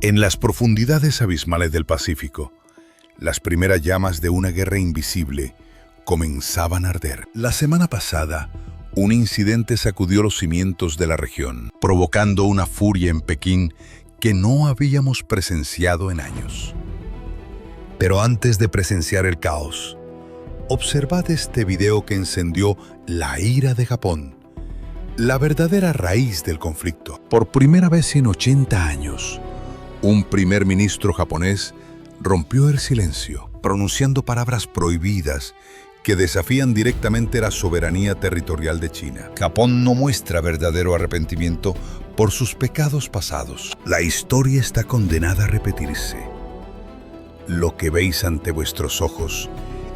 En las profundidades abismales del Pacífico, las primeras llamas de una guerra invisible comenzaban a arder. La semana pasada, un incidente sacudió los cimientos de la región, provocando una furia en Pekín que no habíamos presenciado en años. Pero antes de presenciar el caos, observad este video que encendió la ira de Japón, la verdadera raíz del conflicto. Por primera vez en 80 años, un primer ministro japonés rompió el silencio, pronunciando palabras prohibidas que desafían directamente la soberanía territorial de China. Japón no muestra verdadero arrepentimiento por sus pecados pasados. La historia está condenada a repetirse. Lo que veis ante vuestros ojos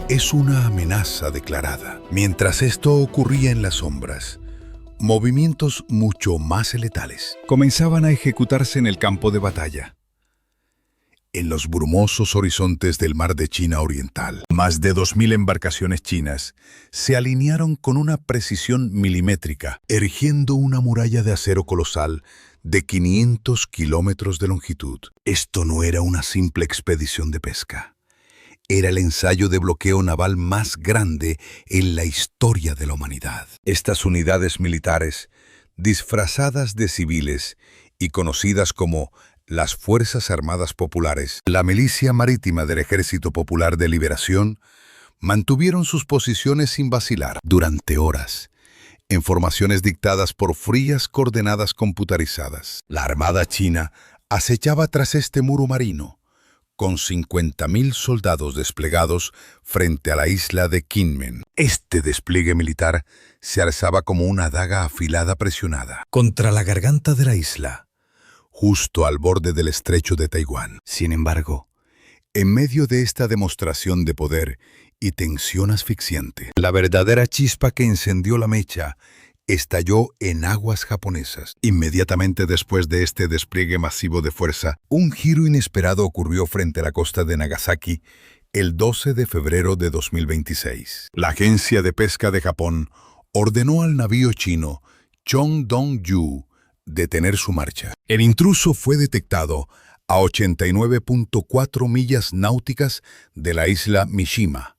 es una amenaza declarada. Mientras esto ocurría en las sombras, movimientos mucho más letales comenzaban a ejecutarse en el campo de batalla. En los brumosos horizontes del mar de China Oriental, más de 2.000 embarcaciones chinas se alinearon con una precisión milimétrica, erigiendo una muralla de acero colosal de 500 kilómetros de longitud. Esto no era una simple expedición de pesca. Era el ensayo de bloqueo naval más grande en la historia de la humanidad. Estas unidades militares, disfrazadas de civiles y conocidas como las Fuerzas Armadas Populares, la milicia marítima del Ejército Popular de Liberación, mantuvieron sus posiciones sin vacilar durante horas, en formaciones dictadas por frías coordenadas computarizadas. La Armada china acechaba tras este muro marino, con 50.000 soldados desplegados frente a la isla de Kinmen. Este despliegue militar se alzaba como una daga afilada presionada contra la garganta de la isla, justo al borde del estrecho de Taiwán. Sin embargo, en medio de esta demostración de poder y tensión asfixiante, la verdadera chispa que encendió la mecha estalló en aguas japonesas. Inmediatamente después de este despliegue masivo de fuerza, un giro inesperado ocurrió frente a la costa de Nagasaki el 12 de febrero de 2026. La Agencia de Pesca de Japón ordenó al navío chino Chongdong-yu detener su marcha. El intruso fue detectado a 89.4 millas náuticas de la isla Mishima,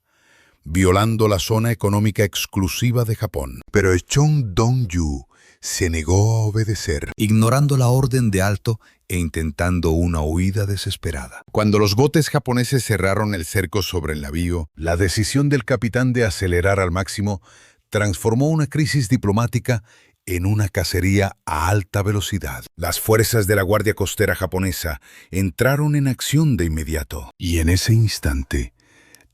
violando la zona económica exclusiva de Japón. Pero Chongdong-yu se negó a obedecer, ignorando la orden de alto e intentando una huida desesperada. Cuando los botes japoneses cerraron el cerco sobre el navío, la decisión del capitán de acelerar al máximo transformó una crisis diplomática en una cacería a alta velocidad. Las fuerzas de la Guardia Costera japonesa entraron en acción de inmediato. Y en ese instante,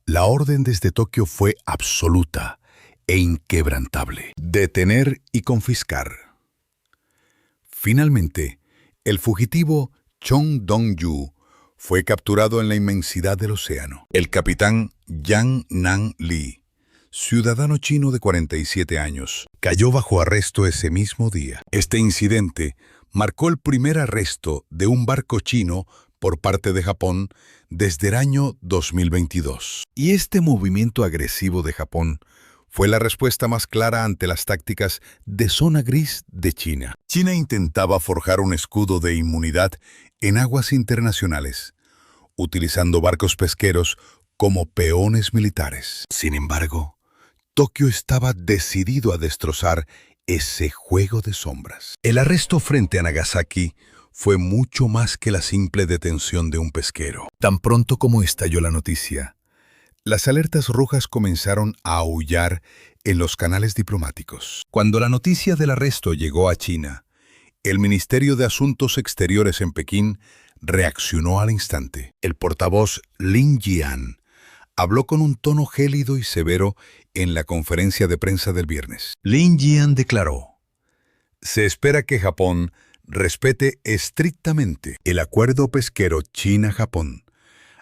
la orden desde Tokio fue absoluta e inquebrantable: detener y confiscar. Finalmente, el fugitivo Chongdong-yu fue capturado en la inmensidad del océano. El capitán Yang Nan-li, ciudadano chino de 47 años, cayó bajo arresto ese mismo día. Este incidente marcó el primer arresto de un barco chino por parte de Japón desde el año 2022. Y este movimiento agresivo de Japón fue la respuesta más clara ante las tácticas de zona gris de China. China intentaba forjar un escudo de inmunidad en aguas internacionales, utilizando barcos pesqueros como peones militares. Sin embargo, Tokio estaba decidido a destrozar ese juego de sombras. El arresto frente a Nagasaki fue mucho más que la simple detención de un pesquero. Tan pronto como estalló la noticia, las alertas rojas comenzaron a aullar en los canales diplomáticos. Cuando la noticia del arresto llegó a China, el Ministerio de Asuntos Exteriores en Pekín reaccionó al instante. El portavoz Lin Jian habló con un tono gélido y severo en la conferencia de prensa del viernes. Lin Jian declaró: se espera que Japón respete estrictamente el acuerdo pesquero China-Japón,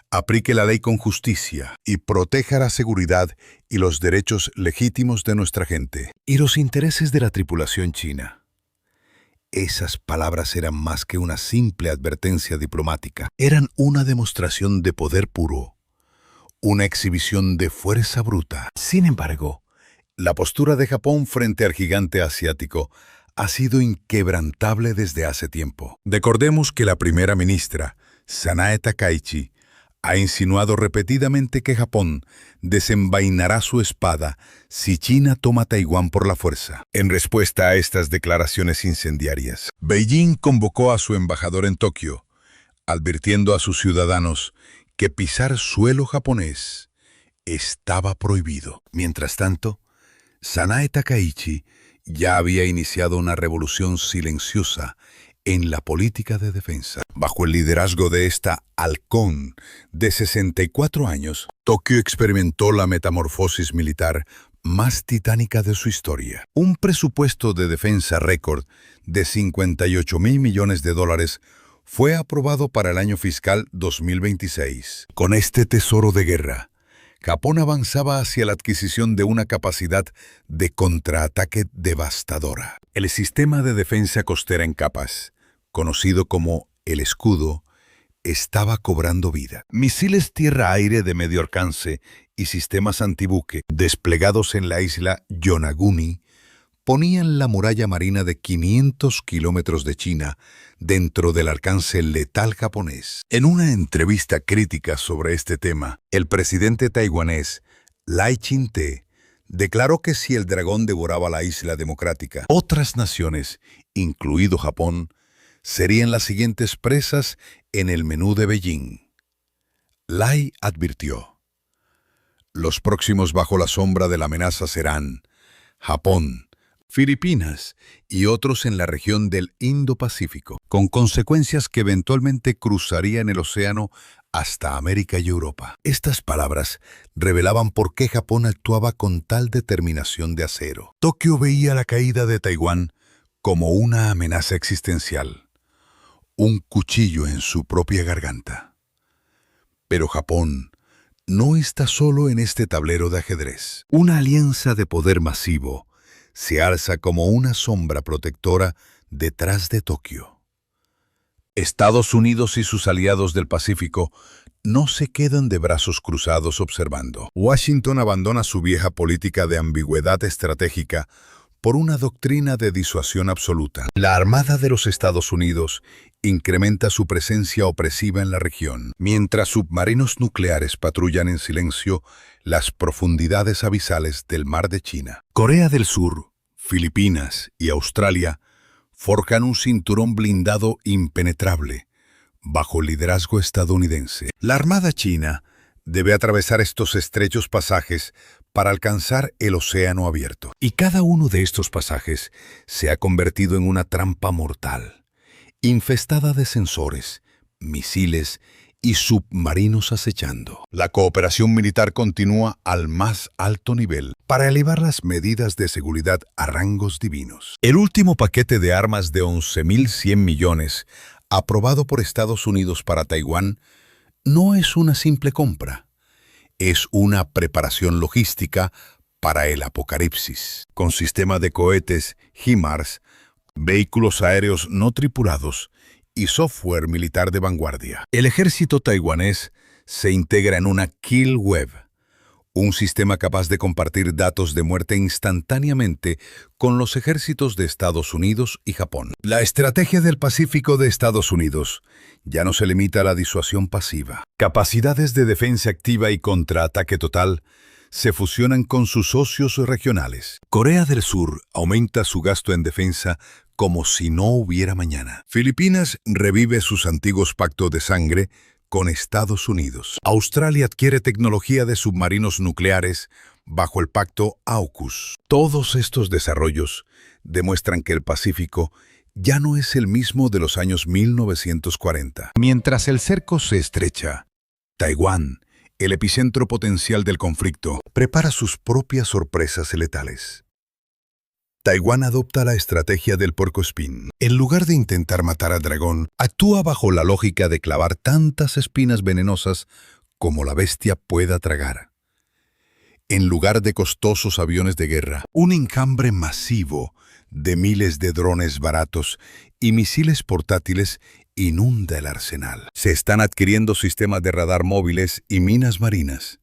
aplique la ley con justicia y proteja la seguridad y los derechos legítimos de nuestra gente y los intereses de la tripulación china. Esas palabras eran más que una simple advertencia diplomática. Eran una demostración de poder puro, una exhibición de fuerza bruta. Sin embargo, la postura de Japón frente al gigante asiático ha sido inquebrantable desde hace tiempo. Recordemos que la primera ministra, Sanae Takaichi, ha insinuado repetidamente que Japón desenvainará su espada si China toma Taiwán por la fuerza. En respuesta a estas declaraciones incendiarias, Beijing convocó a su embajador en Tokio, advirtiendo a sus ciudadanos que pisar suelo japonés estaba prohibido. Mientras tanto, Sanae Takaichi ya había iniciado una revolución silenciosa en la política de defensa. Bajo el liderazgo de esta halcón de 64 años, Tokio experimentó la metamorfosis militar más titánica de su historia. Un presupuesto de defensa récord de $58.000 millones fue aprobado para el año fiscal 2026. Con este tesoro de guerra, Japón avanzaba hacia la adquisición de una capacidad de contraataque devastadora. El sistema de defensa costera en capas, conocido como el escudo, estaba cobrando vida. Misiles tierra-aire de medio alcance y sistemas antibuque desplegados en la isla Yonaguni ponían la muralla marina de 500 kilómetros de China dentro del alcance letal japonés. En una entrevista crítica sobre este tema, el presidente taiwanés Lai Ching-te declaró que si el dragón devoraba la isla democrática, otras naciones, incluido Japón, serían las siguientes presas en el menú de Beijing. Lai advirtió: los próximos bajo la sombra de la amenaza serán Japón, Filipinas y otros en la región del Indo-Pacífico, con consecuencias que eventualmente cruzarían el océano hasta América y Europa. Estas palabras revelaban por qué Japón actuaba con tal determinación de acero. Tokio veía la caída de Taiwán como una amenaza existencial, un cuchillo en su propia garganta. Pero Japón no está solo en este tablero de ajedrez. Una alianza de poder masivo se alza como una sombra protectora detrás de Tokio. Estados Unidos y sus aliados del Pacífico no se quedan de brazos cruzados observando. Washington abandona su vieja política de ambigüedad estratégica por una doctrina de disuasión absoluta. La Armada de los Estados Unidos incrementa su presencia opresiva en la región, mientras submarinos nucleares patrullan en silencio las profundidades abisales del Mar de China. Corea del Sur, Filipinas y Australia forjan un cinturón blindado impenetrable bajo el liderazgo estadounidense. La Armada china debe atravesar estos estrechos pasajes para alcanzar el océano abierto. Y cada uno de estos pasajes se ha convertido en una trampa mortal, infestada de sensores, misiles y submarinos acechando. La cooperación militar continúa al más alto nivel para elevar las medidas de seguridad a rangos divinos. El último paquete de armas de 11.100 millones, aprobado por Estados Unidos para Taiwán, no es una simple compra. Es una preparación logística para el apocalipsis, con sistema de cohetes HIMARS, vehículos aéreos no tripulados y software militar de vanguardia. El ejército taiwanés se integra en una Kill Web, un sistema capaz de compartir datos de muerte instantáneamente con los ejércitos de Estados Unidos y Japón. La estrategia del Pacífico de Estados Unidos ya no se limita a la disuasión pasiva. Capacidades de defensa activa y contraataque total se fusionan con sus socios regionales. Corea del Sur aumenta su gasto en defensa como si no hubiera mañana. Filipinas revive sus antiguos pactos de sangre con Estados Unidos. Australia adquiere tecnología de submarinos nucleares bajo el pacto AUKUS. Todos estos desarrollos demuestran que el Pacífico ya no es el mismo de los años 1940. Mientras el cerco se estrecha, Taiwán, el epicentro potencial del conflicto, prepara sus propias sorpresas letales. Taiwán adopta la estrategia del puercoespín. En lugar de intentar matar al dragón, actúa bajo la lógica de clavar tantas espinas venenosas como la bestia pueda tragar. En lugar de costosos aviones de guerra, un enjambre masivo de miles de drones baratos y misiles portátiles inunda el arsenal. Se están adquiriendo sistemas de radar móviles y minas marinas.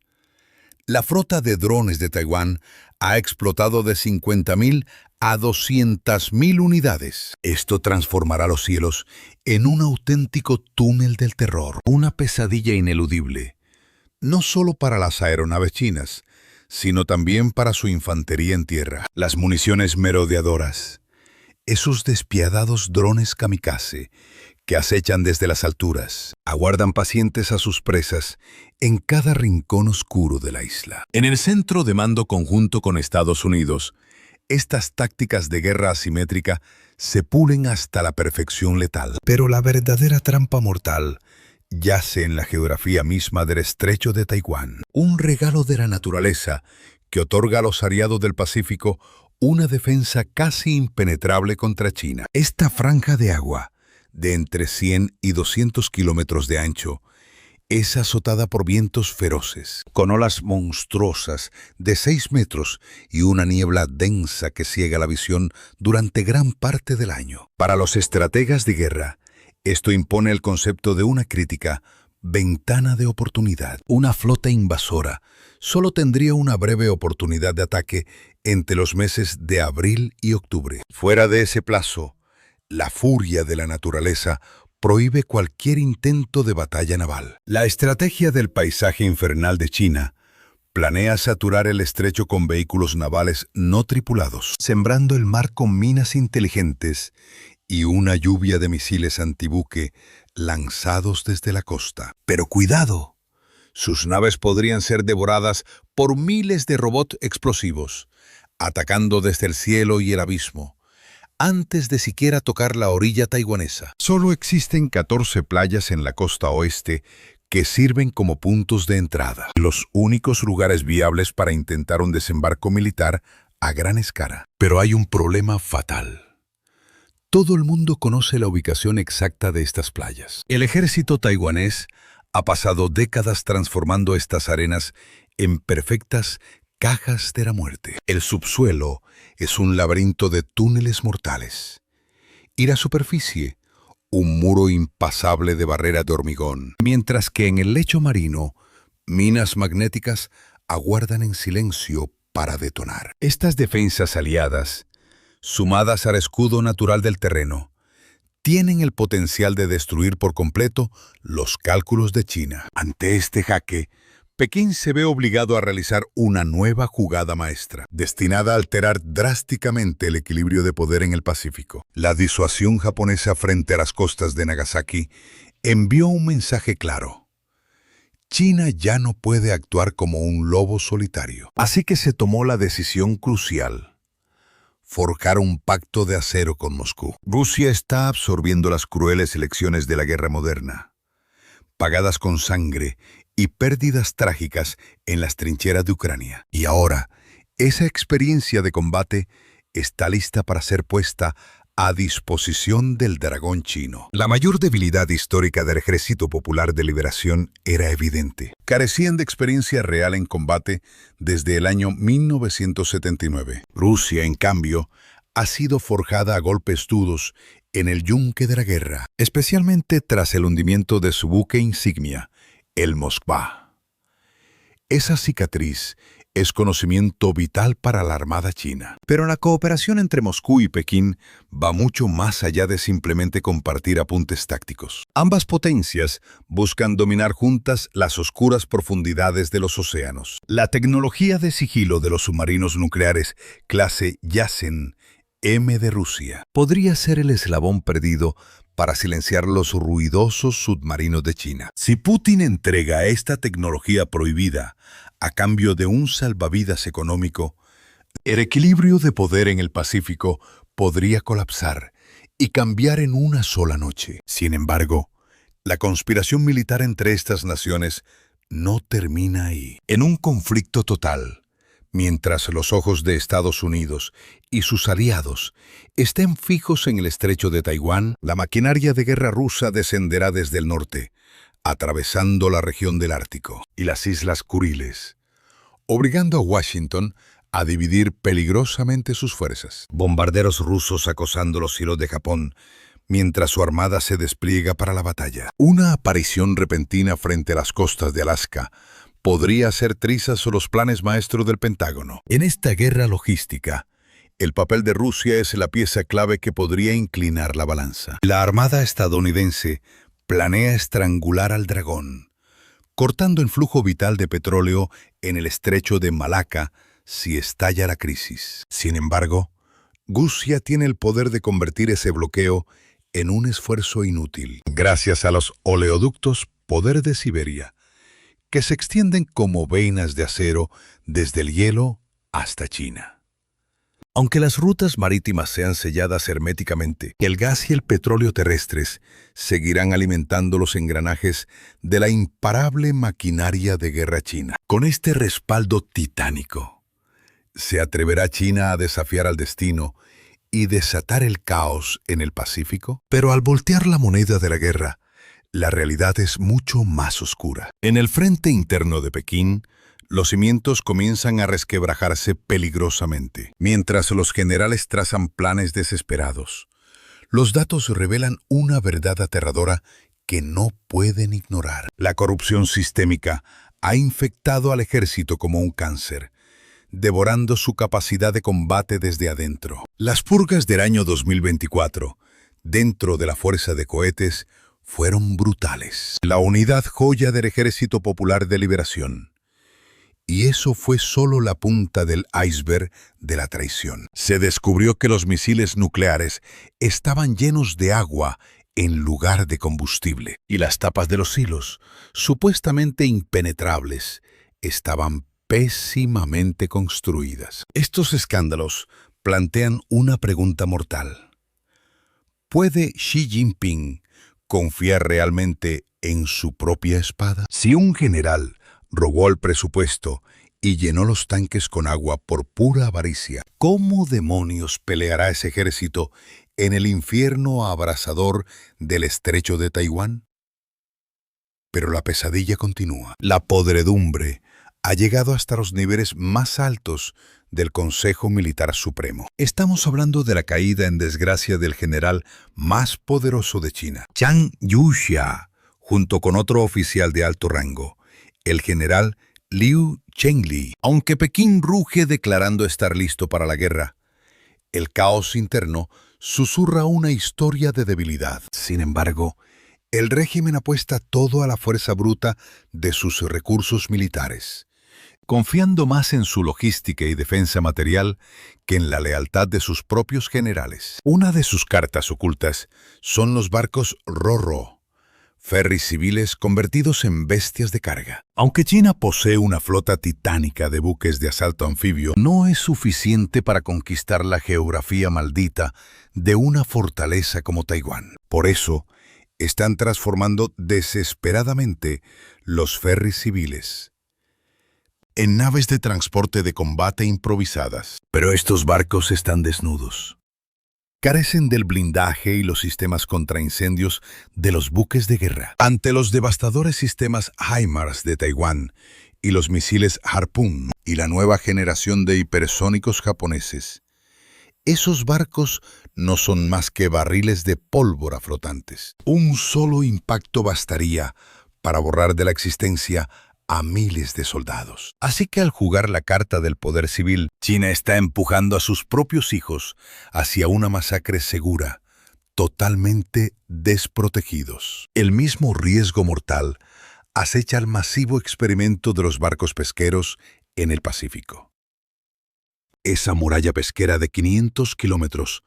La flota de drones de Taiwán ha explotado de 50.000 a 200.000 unidades. Esto transformará los cielos en un auténtico túnel del terror, una pesadilla ineludible, no solo para las aeronaves chinas, sino también para su infantería en tierra. Las municiones merodeadoras, esos despiadados drones kamikaze que acechan desde las alturas, aguardan pacientes a sus presas en cada rincón oscuro de la isla. En el centro de mando conjunto con Estados Unidos, estas tácticas de guerra asimétrica se pulen hasta la perfección letal. Pero la verdadera trampa mortal yace en la geografía misma del estrecho de Taiwán, un regalo de la naturaleza que otorga a los aliados del Pacífico una defensa casi impenetrable contra China. Esta franja de agua, de entre 100 y 200 kilómetros de ancho, es azotada por vientos feroces, con olas monstruosas de 6 metros y una niebla densa que ciega la visión durante gran parte del año. Para los estrategas de guerra, esto impone el concepto de una crítica ventana de oportunidad. Una flota invasora solo tendría una breve oportunidad de ataque entre los meses de abril y octubre. Fuera de ese plazo, la furia de la naturaleza prohíbe cualquier intento de batalla naval. La estrategia del paisaje infernal de China planea saturar el estrecho con vehículos navales no tripulados, sembrando el mar con minas inteligentes y una lluvia de misiles antibuque lanzados desde la costa. Pero cuidado, sus naves podrían ser devoradas por miles de robots explosivos, atacando desde el cielo y el abismo, antes de siquiera tocar la orilla taiwanesa. Solo existen 14 playas en la costa oeste que sirven como puntos de entrada, los únicos lugares viables para intentar un desembarco militar a gran escala. Pero hay un problema fatal. Todo el mundo conoce la ubicación exacta de estas playas. El ejército taiwanés ha pasado décadas transformando estas arenas en perfectas cajas de la muerte. El subsuelo es un laberinto de túneles mortales. Y la superficie, un muro impasable de barrera de hormigón. Mientras que en el lecho marino, minas magnéticas aguardan en silencio para detonar. Estas defensas aliadas, sumadas al escudo natural del terreno, tienen el potencial de destruir por completo los cálculos de China. Ante este jaque, Pekín se ve obligado a realizar una nueva jugada maestra, destinada a alterar drásticamente el equilibrio de poder en el Pacífico. La disuasión japonesa frente a las costas de Nagasaki envió un mensaje claro. China ya no puede actuar como un lobo solitario. Así que se tomó la decisión crucial: forjar un pacto de acero con Moscú. Rusia está absorbiendo las crueles lecciones de la guerra moderna, pagadas con sangre y pérdidas trágicas en las trincheras de Ucrania. Y ahora, esa experiencia de combate está lista para ser puesta a disposición del dragón chino. La mayor debilidad histórica del Ejército Popular de Liberación era evidente. Carecían de experiencia real en combate desde el año 1979. Rusia, en cambio, ha sido forjada a golpes duros en el yunque de la guerra, especialmente tras el hundimiento de su buque insignia, el Moskva. Esa cicatriz es conocimiento vital para la Armada china. Pero la cooperación entre Moscú y Pekín va mucho más allá de simplemente compartir apuntes tácticos. Ambas potencias buscan dominar juntas las oscuras profundidades de los océanos. La tecnología de sigilo de los submarinos nucleares clase Yasen M de Rusia podría ser el eslabón perdido para silenciar los ruidosos submarinos de China. Si Putin entrega esta tecnología prohibida a cambio de un salvavidas económico, el equilibrio de poder en el Pacífico podría colapsar y cambiar en una sola noche. Sin embargo, la conspiración militar entre estas naciones no termina ahí. En un conflicto total, mientras los ojos de Estados Unidos y sus aliados estén fijos en el estrecho de Taiwán, la maquinaria de guerra rusa descenderá desde el norte, atravesando la región del Ártico y las Islas Kuriles, obligando a Washington a dividir peligrosamente sus fuerzas. Bombarderos rusos acosando los cielos de Japón, mientras su armada se despliega para la batalla. Una aparición repentina frente a las costas de Alaska podría hacer trizas los planes maestros del Pentágono. En esta guerra logística, el papel de Rusia es la pieza clave que podría inclinar la balanza. La Armada estadounidense planea estrangular al dragón, cortando el flujo vital de petróleo en el estrecho de Malaca si estalla la crisis. Sin embargo, Rusia tiene el poder de convertir ese bloqueo en un esfuerzo inútil, gracias a los oleoductos Poder de Siberia, que se extienden como vainas de acero desde el hielo hasta China. Aunque las rutas marítimas sean selladas herméticamente, el gas y el petróleo terrestres seguirán alimentando los engranajes de la imparable maquinaria de guerra china. Con este respaldo titánico, ¿se atreverá China a desafiar al destino y desatar el caos en el Pacífico? Pero al voltear la moneda de la guerra, la realidad es mucho más oscura. En el frente interno de Pekín, los cimientos comienzan a resquebrajarse peligrosamente. Mientras los generales trazan planes desesperados, los datos revelan una verdad aterradora que no pueden ignorar. La corrupción sistémica ha infectado al ejército como un cáncer, devorando su capacidad de combate desde adentro. Las purgas del año 2024, dentro de la Fuerza de Cohetes, fueron brutales. La unidad joya del Ejército Popular de Liberación. Y eso fue solo la punta del iceberg de la traición. Se descubrió que los misiles nucleares estaban llenos de agua en lugar de combustible. Y las tapas de los silos, supuestamente impenetrables, estaban pésimamente construidas. Estos escándalos plantean una pregunta mortal. ¿Puede Xi Jinping confiar realmente en su propia espada? Si un general robó el presupuesto y llenó los tanques con agua por pura avaricia, ¿cómo demonios peleará ese ejército en el infierno abrasador del estrecho de Taiwán? Pero la pesadilla continúa. La podredumbre ha llegado hasta los niveles más altos del Consejo Militar Supremo. Estamos hablando de la caída en desgracia del general más poderoso de China, Zhang Yuxia, junto con otro oficial de alto rango, el general Liu Chengli. Aunque Pekín ruge declarando estar listo para la guerra, el caos interno susurra una historia de debilidad. Sin embargo, el régimen apuesta todo a la fuerza bruta de sus recursos militares, confiando más en su logística y defensa material que en la lealtad de sus propios generales. Una de sus cartas ocultas son los barcos Ro-Ro, ferries civiles convertidos en bestias de carga. Aunque China posee una flota titánica de buques de asalto anfibio, no es suficiente para conquistar la geografía maldita de una fortaleza como Taiwán. Por eso, están transformando desesperadamente los ferries civiles en naves de transporte de combate improvisadas. Pero estos barcos están desnudos. Carecen del blindaje y los sistemas contra incendios de los buques de guerra. Ante los devastadores sistemas HIMARS de Taiwán y los misiles Harpoon y la nueva generación de hipersónicos japoneses, esos barcos no son más que barriles de pólvora flotantes. Un solo impacto bastaría para borrar de la existencia a miles de soldados. Así que al jugar la carta del poder civil, China está empujando a sus propios hijos hacia una masacre segura, totalmente desprotegidos. El mismo riesgo mortal acecha el masivo experimento de los barcos pesqueros en el Pacífico. Esa muralla pesquera de 500 kilómetros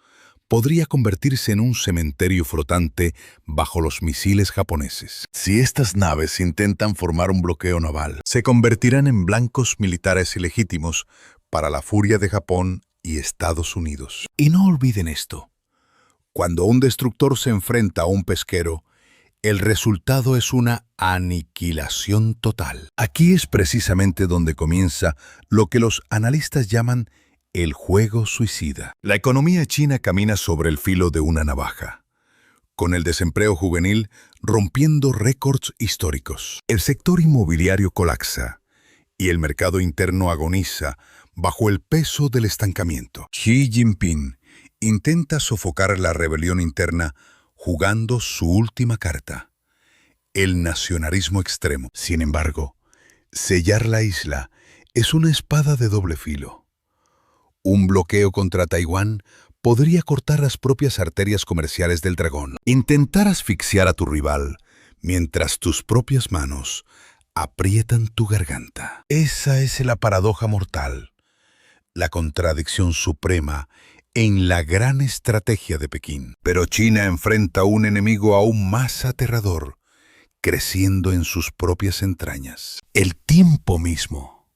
podría convertirse en un cementerio flotante bajo los misiles japoneses. Si estas naves intentan formar un bloqueo naval, se convertirán en blancos militares ilegítimos para la furia de Japón y Estados Unidos. Y no olviden esto: cuando un destructor se enfrenta a un pesquero, el resultado es una aniquilación total. Aquí es precisamente donde comienza lo que los analistas llaman el juego suicida. La economía china camina sobre el filo de una navaja, con el desempleo juvenil rompiendo récords históricos. El sector inmobiliario colapsa y el mercado interno agoniza bajo el peso del estancamiento. Xi Jinping intenta sofocar la rebelión interna jugando su última carta, el nacionalismo extremo. Sin embargo, Sellar la isla es una espada de doble filo. Un bloqueo contra Taiwán podría cortar las propias arterias comerciales del dragón. Intentar asfixiar a tu rival mientras tus propias manos aprietan tu garganta. Esa es la paradoja mortal, la contradicción suprema en la gran estrategia de Pekín. Pero China enfrenta un enemigo aún más aterrador, creciendo en sus propias entrañas: el tiempo mismo.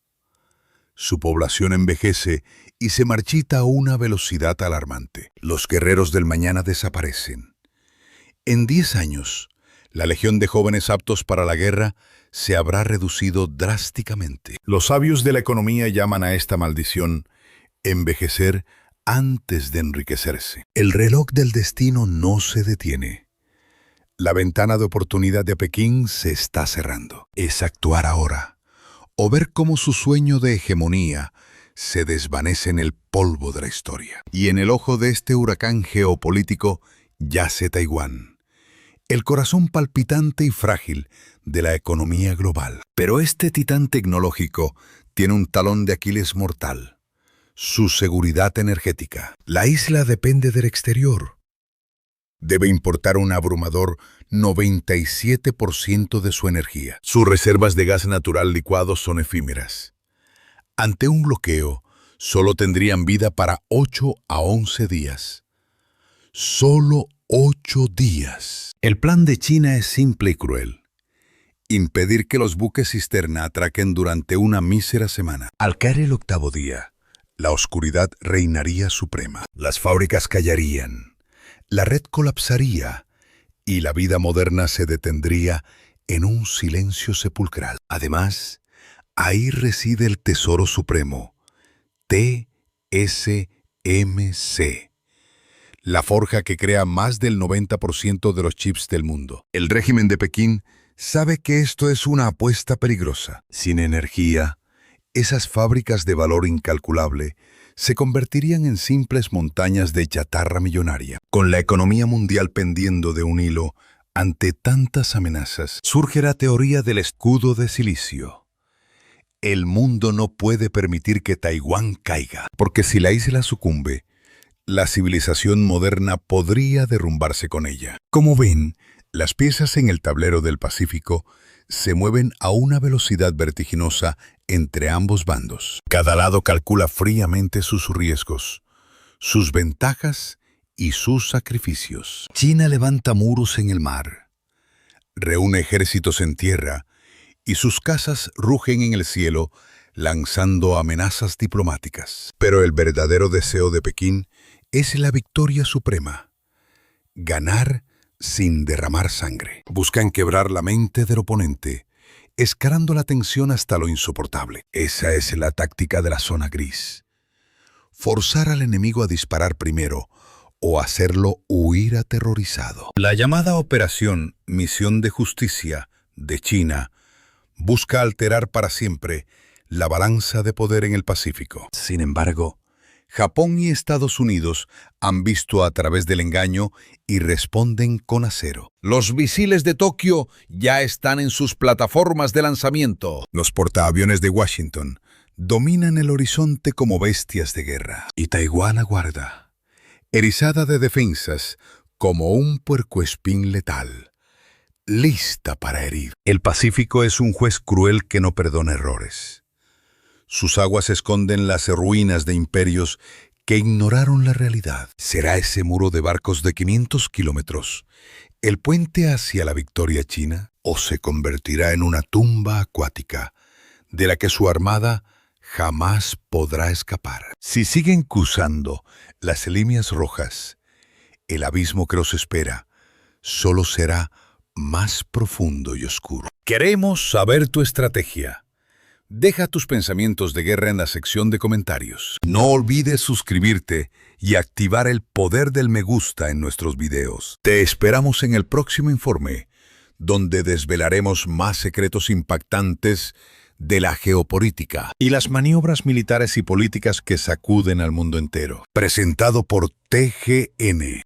Su población envejece y se marchita a una velocidad alarmante. Los guerreros del mañana desaparecen. En 10 años, la legión de jóvenes aptos para la guerra se habrá reducido drásticamente. Los sabios de la economía llaman a esta maldición envejecer antes de enriquecerse. El reloj del destino no se detiene. La ventana de oportunidad de Pekín se está cerrando. Es actuar ahora, o ver cómo su sueño de hegemonía se desvanece en el polvo de la historia. Y en el ojo de este huracán geopolítico yace Taiwán, el corazón palpitante y frágil de la economía global. Pero este titán tecnológico tiene un talón de Aquiles mortal: su seguridad energética. La isla depende del exterior. Debe importar un abrumador 97% de su energía. Sus reservas de gas natural licuado son efímeras. Ante un bloqueo, solo tendrían vida para 8 a 11 días. Solo 8 días. El plan de China es simple y cruel: impedir que los buques cisterna atraquen durante una mísera semana. Al caer el 8º día, la oscuridad reinaría suprema. Las fábricas callarían, la red colapsaría y la vida moderna se detendría en un silencio sepulcral. Además, ahí reside el tesoro supremo, TSMC, la forja que crea más del 90% de los chips del mundo. El régimen de Pekín sabe que esto es una apuesta peligrosa. Sin energía, esas fábricas de valor incalculable se convertirían en simples montañas de chatarra millonaria. Con la economía mundial pendiendo de un hilo ante tantas amenazas, surge la teoría del escudo de silicio. El mundo no puede permitir que Taiwán caiga, porque si la isla sucumbe, la civilización moderna podría derrumbarse con ella. Como ven, las piezas en el tablero del Pacífico se mueven a una velocidad vertiginosa entre ambos bandos. Cada lado calcula fríamente sus riesgos, sus ventajas y sus sacrificios. China levanta muros en el mar, reúne ejércitos en tierra y sus casas rugen en el cielo lanzando amenazas diplomáticas. Pero el verdadero deseo de Pekín es la victoria suprema: ganar sin derramar sangre. Buscan quebrar la mente del oponente, escalando la tensión hasta lo insoportable. Esa es la táctica de la zona gris: forzar al enemigo a disparar primero o hacerlo huir aterrorizado. La llamada Operación Misión de Justicia de China busca alterar para siempre la balanza de poder en el Pacífico. Sin embargo, Japón y Estados Unidos han visto a través del engaño y responden con acero. Los misiles de Tokio ya están en sus plataformas de lanzamiento. Los portaaviones de Washington dominan el horizonte como bestias de guerra. Y Taiwán aguarda, erizada de defensas como un puercoespín letal, lista para herir. El Pacífico es un juez cruel que no perdona errores. Sus aguas esconden las ruinas de imperios que ignoraron la realidad. ¿Será ese muro de barcos de 500 kilómetros el puente hacia la victoria china? ¿O se convertirá en una tumba acuática de la que su armada jamás podrá escapar? Si siguen cruzando las líneas rojas, el abismo que los espera solo será más profundo y oscuro. Queremos saber tu estrategia. Deja tus pensamientos de guerra en la sección de comentarios. No olvides suscribirte y activar el poder del me gusta en nuestros videos. Te esperamos en el próximo informe, donde desvelaremos más secretos impactantes de la geopolítica y las maniobras militares y políticas que sacuden al mundo entero. Presentado por TGN.